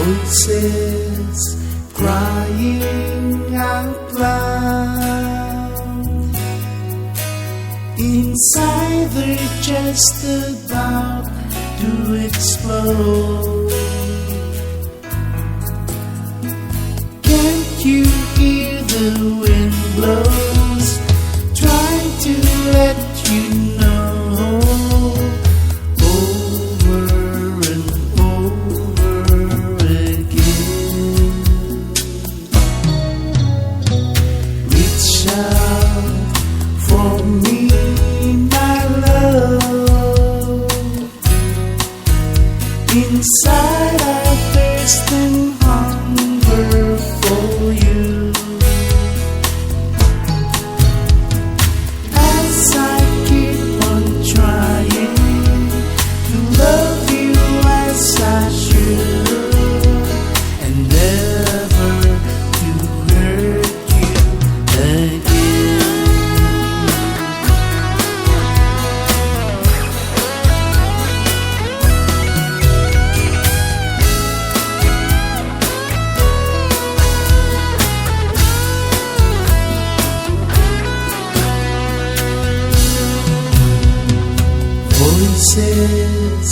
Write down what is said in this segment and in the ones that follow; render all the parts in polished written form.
voices crying out loud. Inside they're just about to explode. Can't you hear the wind blows, trying to let you know? Inside I thirst and hunger for you. As I keep on trying to love you as I should, and never to hurt you again. Voices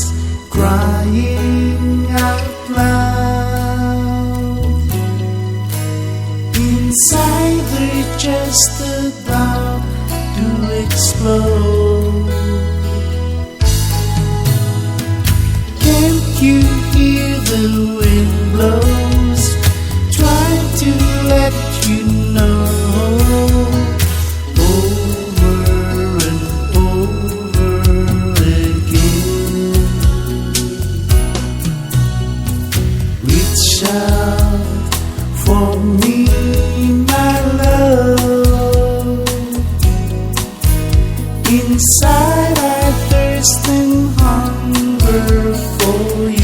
crying out loud. Inside they're just about to explode. Can't you hear the wind blows, trying to let you know? For me, my love. Inside I thirst and hunger for you.